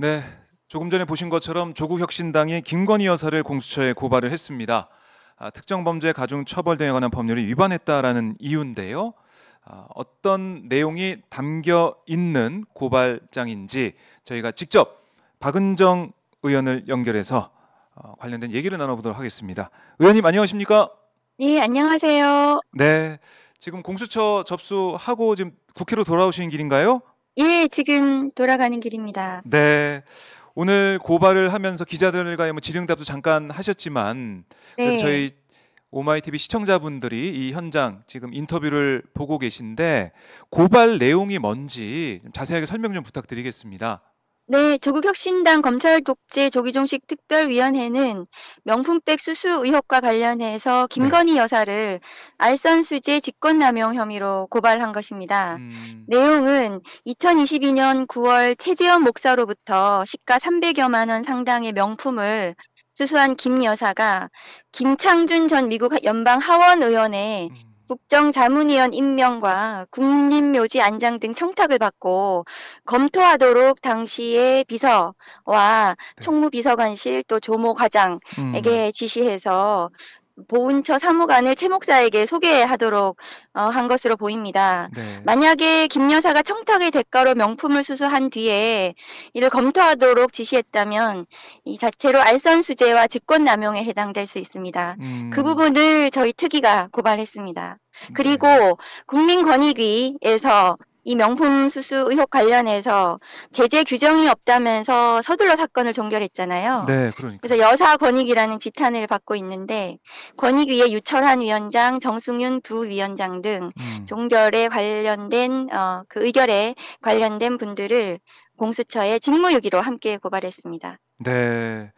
네, 조금 전에 보신 것처럼 조국혁신당이 김건희 여사를 공수처에 고발을 했습니다. 특정 범죄 가중 처벌 등에 관한 법률을 위반했다라는 이유인데요. 어떤 내용이 담겨 있는 고발장인지 저희가 직접 박은정 의원을 연결해서 관련된 얘기를 나눠보도록 하겠습니다. 의원님 안녕하십니까? 네, 안녕하세요. 네, 지금 공수처 접수하고 지금 국회로 돌아오시는 길인가요? 예, 지금 돌아가는 길입니다. 네. 오늘 고발을 하면서 기자들과의 뭐 질의응답도 잠깐 하셨지만 그래도 네. 저희 오마이티비 시청자분들이 이 현장 지금 인터뷰를 보고 계신데 고발 내용이 뭔지 좀 자세하게 설명 좀 부탁드리겠습니다. 네, 조국혁신당 검찰 독재 조기종식 특별위원회는 명품백 수수 의혹과 관련해서 네. 김건희 여사를 알선수재 직권남용 혐의로 고발한 것입니다. 음, 내용은 2022년 9월 최재현 목사로부터 시가 300여만 원 상당의 명품을 수수한 김 여사가 김창준 전 미국 연방 하원 의원의 음, 국정자문위원 임명과 국립묘지 안장 등 청탁을 받고 검토하도록 당시의 비서와 네. 총무비서관실 또 조모 음, 과장에게 지시해서 보훈처 사무관을 최 목사에게 소개하도록 한 것으로 보입니다. 네. 만약에 김 여사가 청탁의 대가로 명품을 수수한 뒤에 이를 검토하도록 지시했다면 이 자체로 알선수재와 직권남용에 해당될 수 있습니다. 그 음, 부분을 저희 특위가 고발했습니다. 그리고 네. 국민권익위에서 이 명품 수수 의혹 관련해서 제재 규정이 없다면서 서둘러 사건을 종결했잖아요. 네, 그래서 그러니까요. 여사 권익이라는 지탄을 받고 있는데 권익위의 유철한 위원장, 정승윤 부위원장 등 음. 종결에 관련된 그 의결에 관련된 분들을 공수처에 직무유기로 함께 고발했습니다. 네.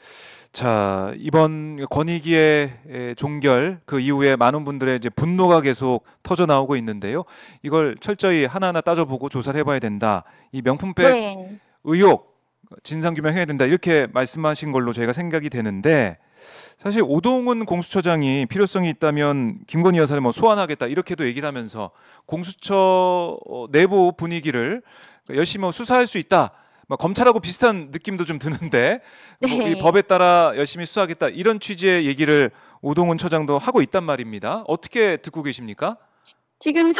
자, 이번 권익위의 종결 그 이후에 많은 분들의 이제 분노가 계속 터져 나오고 있는데요. 이걸 철저히 하나하나 따져보고 조사를 해봐야 된다. 이 명품백 네. 의혹 진상 규명해야 된다. 이렇게 말씀하신 걸로 저희가 생각이 되는데 사실 오동훈 공수처장이 필요성이 있다면 김건희 여사를 뭐 소환하겠다 이렇게도 얘기를 하면서 공수처 내부 분위기를 열심히 뭐 수사할 수 있다. 뭐 검찰하고 비슷한 느낌도 좀 드는데 뭐 이 네. 법에 따라 열심히 수사하겠다 이런 취지의 얘기를 오동훈 처장도 하고 있단 말입니다. 어떻게 듣고 계십니까? 지금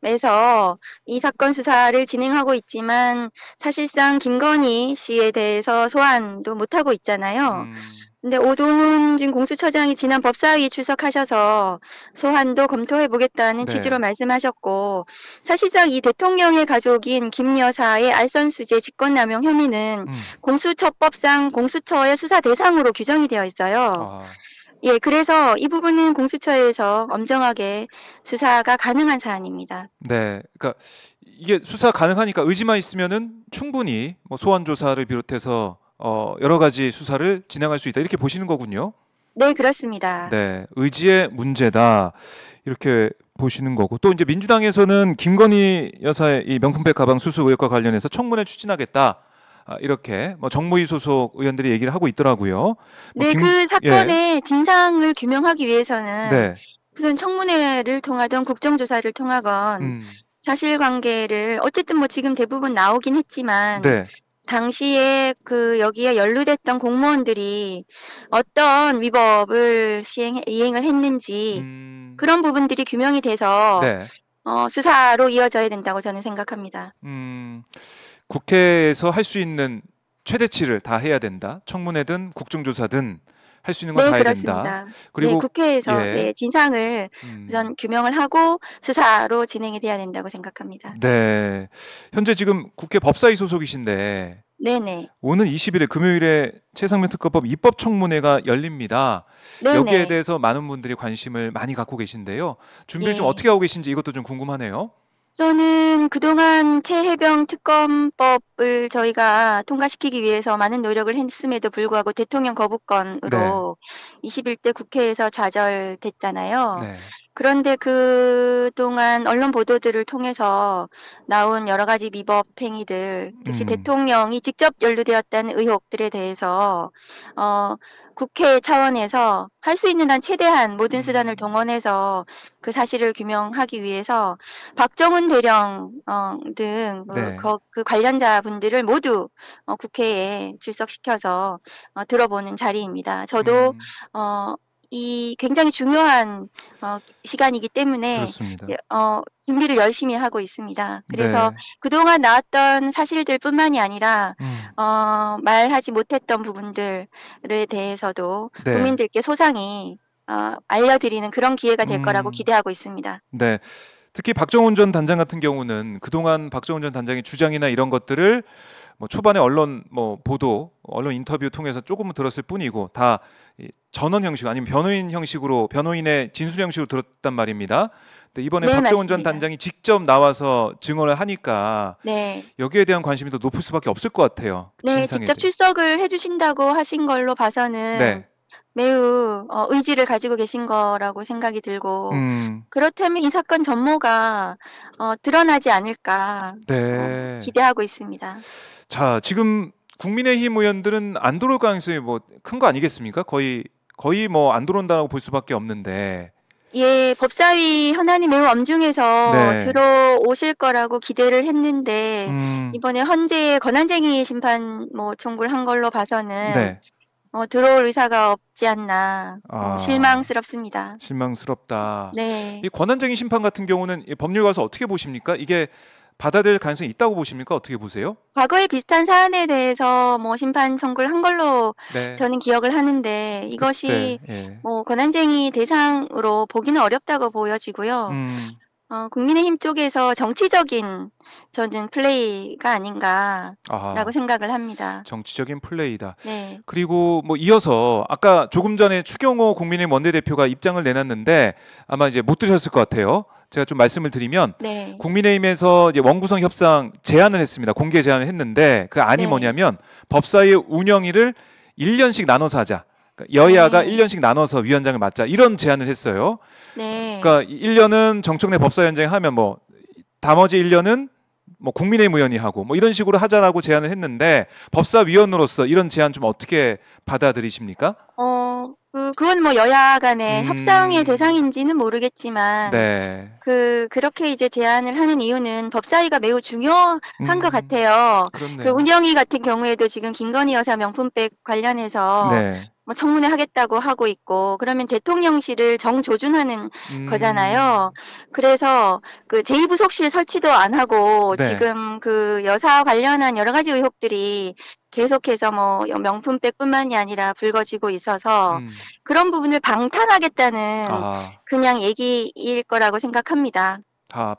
서울중앙지검에서 이 사건 수사를 진행하고 있지만 사실상 김건희 씨에 대해서 소환도 못하고 있잖아요. 음, 근데 오동훈 지금 공수처장이 지난 법사위 출석하셔서 소환도 검토해 보겠다는 취지로 네. 말씀하셨고 사실상 이 대통령의 가족인 김 여사의 알선수재 직권남용 혐의는 음, 공수처법상 공수처의 수사 대상으로 규정이 되어 있어요. 아, 예, 그래서 이 부분은 공수처에서 엄정하게 수사가 가능한 사안입니다. 네. 그러니까 이게 수사 가능하니까 의지만 있으면은 충분히 뭐 소환 조사를 비롯해서 여러 가지 수사를 진행할 수 있다 이렇게 보시는 거군요. 네, 그렇습니다. 네, 의지의 문제다 이렇게 보시는 거고 또 이제 민주당에서는 김건희 여사의 이 명품백 가방 수수 의혹과 관련해서 청문회 추진하겠다 이렇게 뭐 정무위 소속 의원들이 얘기를 하고 있더라고요. 뭐 네, 그 예, 사건의 진상을 규명하기 위해서는 네, 우선 청문회를 통하던 국정조사를 통하건 음, 사실관계를 어쨌든 뭐 지금 대부분 나오긴 했지만 네, 당시에 그 여기에 연루됐던 공무원들이 어떤 위법을 이행을 했는지 음, 그런 부분들이 규명이 돼서 네, 수사로 이어져야 된다고 저는 생각합니다. 음, 국회에서 할 수 있는 최대치를 다 해야 된다. 청문회든 국정조사든 할 수 있는 건 네, 다 해야 된다. 그렇습니다. 네, 그리고 국회에서 예, 네, 진상을 음. 우선 규명을 하고 수사로 진행이 돼야 된다고 생각합니다. 네. 현재 지금 국회 법사위 소속이신데 네네. 오는 20일에 금요일에 최상면 특검법 입법청문회가 열립니다. 여기에 네네. 대해서 많은 분들이 관심을 많이 갖고 계신데요. 준비를 좀 예. 어떻게 하고 계신지 이것도 좀 궁금하네요. 저는 그동안 최혜병 특검법을 저희가 통과시키기 위해서 많은 노력을 했음에도 불구하고 대통령 네. 거부권으로 21대 국회에서 좌절됐잖아요. 네. 그런데 그동안 언론 보도들을 통해서 나온 여러 가지 미법 행위들, 특히 대통령이 직접 연루되었다는 의혹들에 대해서 국회 차원에서 할 수 있는 한 최대한 모든 수단을 동원해서 그 사실을 규명하기 위해서 박정훈 대령 등 네. 그 관련자 분들을 모두 국회에 출석시켜서 들어보는 자리입니다. 저도 이 굉장히 중요한 시간이기 때문에 그렇습니다. 준비를 열심히 하고 있습니다. 그래서 네. 그동안 나왔던 사실들뿐만이 아니라 음. 말하지 못했던 부분들에 대해서도 네. 국민들께 소상히 알려드리는 그런 기회가 될 거라고 기대하고 있습니다. 네. 특히 박정훈 전 단장 같은 경우는 그동안 박정훈 전 단장의 주장이나 이런 것들을 뭐 초반에 언론 보도, 언론 인터뷰 통해서 조금은 들었을 뿐이고 다 전원 형식 아니면 변호인 형식으로 변호인의 진술 형식으로 들었단 말입니다. 근데 이번에 네, 박정훈 전 맞습니다. 단장이 직접 나와서 증언을 하니까 네. 여기에 대한 관심이 더 높을 수밖에 없을 것 같아요. 네, 진상에 직접 대해. 출석을 해주신다고 하신 걸로 봐서는 네. 매우 의지를 가지고 계신 거라고 생각이 들고 그렇다면 이 사건 전모가 드러나지 않을까 네. 기대하고 있습니다. 자, 지금 국민의힘 의원들은 안 들어올 가능성이 뭐 큰 거 아니겠습니까? 거의 뭐 안 들어온다고 볼 수밖에 없는데. 예, 법사위 현안이 매우 엄중해서 네. 들어오실 거라고 기대를 했는데 이번에 헌재에 권한쟁의 심판 청구를 한 걸로 봐서는 네. 들어올 의사가 없지 않나 아, 실망스럽습니다. 실망스럽다. 네. 이 권한쟁의 심판 같은 경우는 이 법률가서 어떻게 보십니까? 이게 받아들일 가능성이 있다고 보십니까? 어떻게 보세요? 과거에 비슷한 사안에 대해서 심판 청구를 한 걸로 네. 저는 기억을 하는데 이것이 그때, 예. 권한쟁의 대상으로 보기는 어렵다고 보여지고요. 국민의힘 쪽에서 정치적인 저는 플레이가 아닌가라고 아하, 생각을 합니다. 정치적인 플레이다. 네. 그리고 뭐 이어서 아까 조금 전에 추경호 국민의힘 원내대표가 입장을 내놨는데 아마 이제 못 드셨을 것 같아요. 제가 좀 말씀을 드리면 네. 국민의힘에서 이제 원구성 협상 제안을 했습니다. 공개 제안을 했는데 그 안이 네. 뭐냐면 법사위 운영위를 1년씩 나눠서 하자. 그러니까 여야가 1년씩 나눠서 위원장을 맡자. 이런 제안을 했어요. 네. 그러니까 1년은 정청래 법사위원장이 하면 뭐 나머지 1년은 뭐 국민의힘 의원이 하고 뭐 이런 식으로 하자라고 제안을 했는데 법사위원으로서 이런 제안 좀 어떻게 받아들이십니까? 그건 뭐 여야 간의 협상의 대상인지는 모르겠지만 네. 그렇게 이제 제안을 하는 이유는 법사위가 매우 중요한 것 같아요. 그렇네요. 그 운영위 같은 경우에도 지금 김건희 여사 명품백 관련해서 네. 뭐 청문회 하겠다고 하고 있고 그러면 대통령실을 정조준하는 거잖아요. 그래서 그 제2부속실 설치도 안 하고 네. 지금 그 여사 관련한 여러 가지 의혹들이 계속해서 뭐 명품백뿐만이 아니라 불거지고 있어서 그런 부분을 방탄하겠다는 그냥 얘기일 거라고 생각합니다.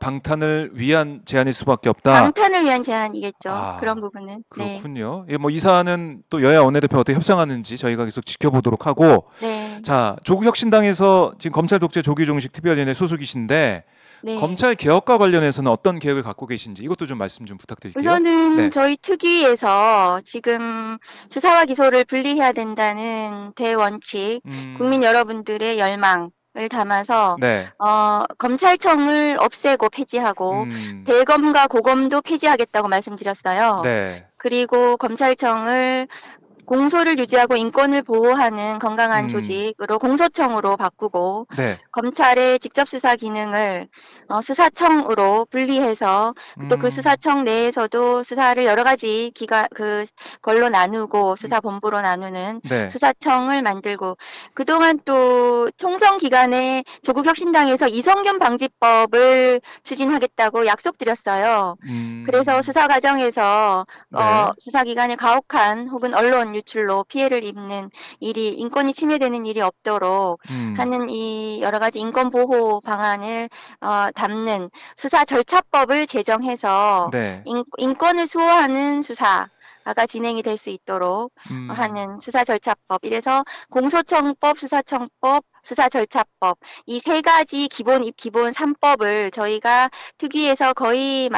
방탄을 위한 제안일 수밖에 없다. 방탄을 위한 제안이겠죠. 그런 부분은. 그렇군요. 네. 뭐 이 사안은 또 여야 원내대표가 어떻게 협상하는지 저희가 계속 지켜보도록 하고. 네. 자, 조국혁신당에서 지금 검찰 독재 조기종식 특별위원회 소속이신데 네. 검찰 개혁과 관련해서는 어떤 계획을 갖고 계신지 이것도 좀 말씀 좀 부탁드릴게요. 우선은 네. 저희 특위에서 지금 수사와 기소를 분리해야 된다는 대원칙, 국민 여러분들의 열망을 담아서 네. 검찰청을 없애고 폐지하고 대검과 고검도 폐지하겠다고 말씀드렸어요. 네. 그리고 검찰청을 공소를 유지하고 인권을 보호하는 건강한 조직으로 공소청으로 바꾸고 네. 검찰의 직접 수사 기능을 수사청으로 분리해서 또 그 수사청 내에서도 수사를 여러 가지 걸로 나누고 수사본부로 나누는 네. 수사청을 만들고 그동안 또 총선 기간에 조국혁신당에서 이성균 방지법을 추진하겠다고 약속드렸어요. 그래서 수사 과정에서 네. 수사기관의 가혹한 혹은 언론 유출로 피해를 입는 일이 인권이 침해되는 일이 없도록 하는 이 여러 가지 인권 보호 방안을 담는 수사 절차법을 제정해서 네. 인권을 수호하는 수사가 진행이 될 수 있도록 하는 수사 절차법. 이래서 공소청법, 수사청법, 수사 절차법 이 세 가지 기본 3법을 저희가 특위에서 거의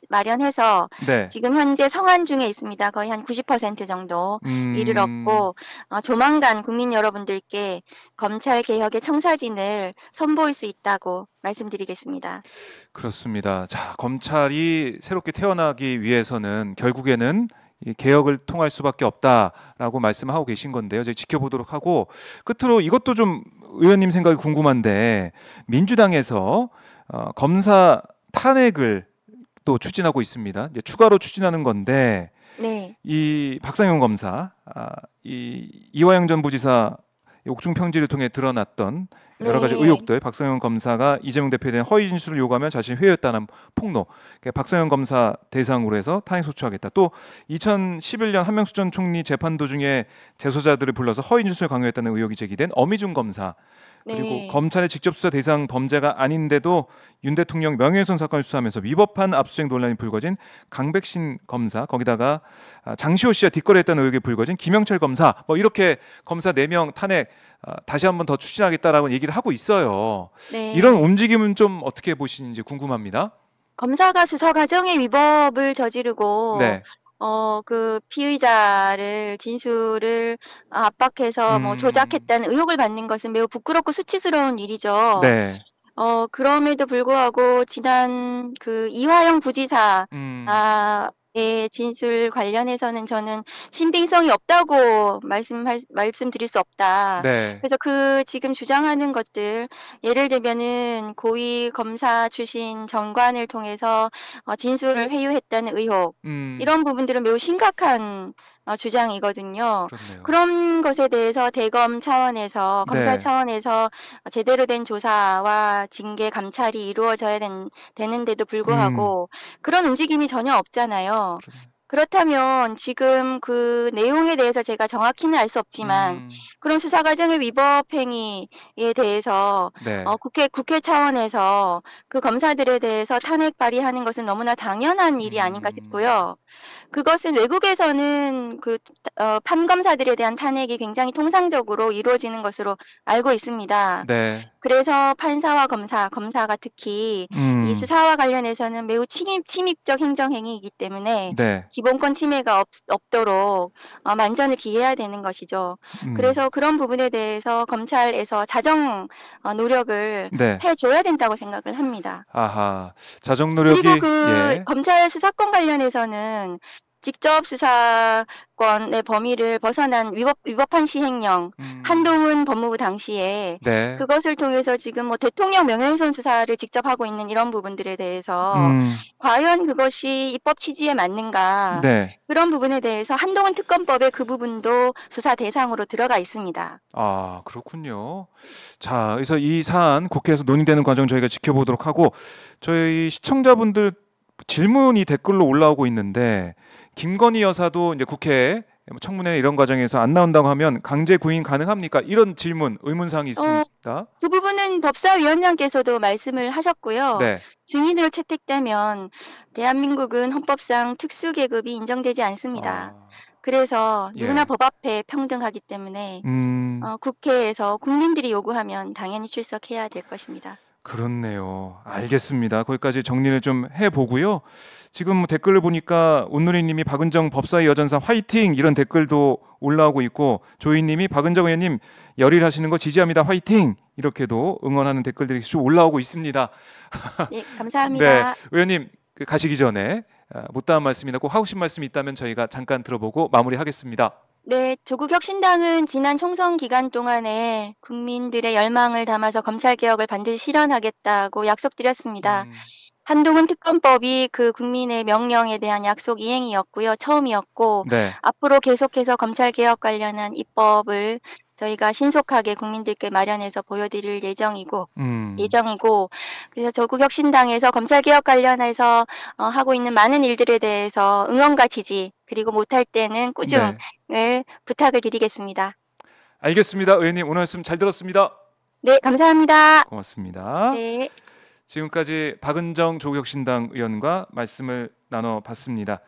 마련해서 네. 지금 현재 성안 중에 있습니다. 거의 한 90% 정도 음, 이르렀고 조만간 국민 여러분들께 검찰 개혁의 청사진을 선보일 수 있다고 말씀드리겠습니다. 그렇습니다. 자, 검찰이 새롭게 태어나기 위해서는 결국에는 이 개혁을 통할 수밖에 없다라고 말씀하고 계신 건데요. 저희 지켜보도록 하고 끝으로 이것도 좀 의원님 생각이 궁금한데 민주당에서 검사 탄핵을 또 추진하고 있습니다. 이제 추가로 추진하는 건데 네, 이 박상현 검사, 이 이화영 전 부지사 옥중 평지를 통해 드러났던 여러 가지 네, 의혹들, 박상현 검사가 이재명 대표에 대한 허위 진술을 요구하면 자신이 회유했다는 폭로, 그러니까 박상현 검사 대상으로 해서 탄핵 소추하겠다. 또 2011년 한명수 전 총리 재판 도중에 재소자들을 불러서 허위 진술을 강요했다는 의혹이 제기된 어미중 검사, 그리고 네. 검찰의 직접 수사 대상 범죄가 아닌데도 윤 대통령 명예훼손 사건을 수사하면서 위법한 압수수색 논란이 불거진 강백신 검사, 거기다가 장시호 씨와 뒷거래했다는 의혹이 불거진 김영철 검사, 뭐 이렇게 검사 4명 탄핵 다시 한번 더 추진하겠다라고 얘기를 하고 있어요. 이런 네. 움직임은 좀 어떻게 보시는지 궁금합니다. 검사가 수사 과정에 위법을 저지르고 네. 그 피의자를 진술을 압박해서 뭐 음, 조작했다는 의혹을 받는 것은 매우 부끄럽고 수치스러운 일이죠. 네. 그럼에도 불구하고 지난 그 이화영 부지사 음, 의 진술 관련해서는 저는 신빙성이 없다고 말씀드릴 수 없다. 네. 그래서 그 지금 주장하는 것들, 예를 들면은 고위 검사 출신 정관을 통해서 진술을 회유했다는 의혹, 음, 이런 부분들은 매우 심각한 주장이거든요. 그렇네요. 그런 것에 대해서 대검 차원에서, 검찰 네. 차원에서 제대로 된 조사와 징계, 감찰이 이루어져야 되는데도 음, 불구하고 그런 움직임이 전혀 없잖아요. 그렇네요. 그렇다면 지금 그 내용에 대해서 제가 정확히는 알 수 없지만 음, 그런 수사 과정의 위법 행위에 대해서 네. 국회 차원에서 그 검사들에 대해서 탄핵 발의하는 것은 너무나 당연한 일이 아닌가 음, 싶고요. 그것은 외국에서는 그 판검사들에 대한 탄핵이 굉장히 통상적으로 이루어지는 것으로 알고 있습니다. 네. 그래서 판사와 검사가 특히 이 음, 수사와 관련해서는 매우 침입적 행정행위이기 때문에 네. 기본권 침해가 없도록 만전을 기해야 되는 것이죠. 음, 그래서 그런 부분에 대해서 검찰에서 자정 노력을 네. 해줘야 된다고 생각을 합니다. 아하. 자정 그리고 노력이 그 예. 검찰 수사권 관련해서는 직접 수사권의 범위를 벗어난 위법한 시행령, 음, 한동훈 법무부 당시에 네. 그것을 통해서 지금 뭐 대통령 명예훼손 수사를 직접 하고 있는 이런 부분들에 대해서 음, 과연 그것이 입법 취지에 맞는가? 네. 그런 부분에 대해서 한동훈 특검법에 그 부분도 수사 대상으로 들어가 있습니다. 아, 그렇군요. 자, 그래서 이 사안 국회에서 논의되는 과정 저희가 지켜보도록 하고 저희 시청자분들 질문이 댓글로 올라오고 있는데 김건희 여사도 이제 국회 청문회 이런 과정에서 안 나온다고 하면 강제 구인 가능합니까? 이런 질문, 의문사항이 어, 있습니다. 그 부분은 법사위원장께서도 말씀을 하셨고요. 네. 증인으로 채택되면 대한민국은 헌법상 특수계급이 인정되지 않습니다. 아, 그래서 누구나 예. 법 앞에 평등하기 때문에 음, 국회에서 국민들이 요구하면 당연히 출석해야 될 것입니다. 그렇네요. 알겠습니다. 거기까지 정리를 좀 해보고요. 지금 뭐 댓글을 보니까 온누리님이 박은정 법사위 여전사 화이팅 이런 댓글도 올라오고 있고 조이님이 박은정 의원님 열일하시는 거 지지합니다. 화이팅 이렇게도 응원하는 댓글들이 쭉 올라오고 있습니다. 네, 네, 감사합니다. 의원님 가시기 전에 못다한 말씀이나 꼭 하고 싶은 말씀이 있다면 저희가 잠깐 들어보고 마무리하겠습니다. 네, 조국혁신당은 지난 총선 기간 동안에 국민들의 열망을 담아서 검찰개혁을 반드시 실현하겠다고 약속드렸습니다. 음, 한동훈 특검법이 그 국민의 명령에 대한 약속 이행이었고요. 처음이었고, 네, 앞으로 계속해서 검찰개혁 관련한 입법을 저희가 신속하게 국민들께 마련해서 보여드릴 음, 예정이고, 그래서 조국혁신당에서 검찰개혁 관련해서 하고 있는 많은 일들에 대해서 응원과 지지, 그리고 못할 때는 꾸중을 네, 부탁을 드리겠습니다. 알겠습니다. 의원님 오늘 말씀 잘 들었습니다. 네, 감사합니다. 고맙습니다. 네. 지금까지 박은정 조국혁신당 의원과 말씀을 나눠봤습니다.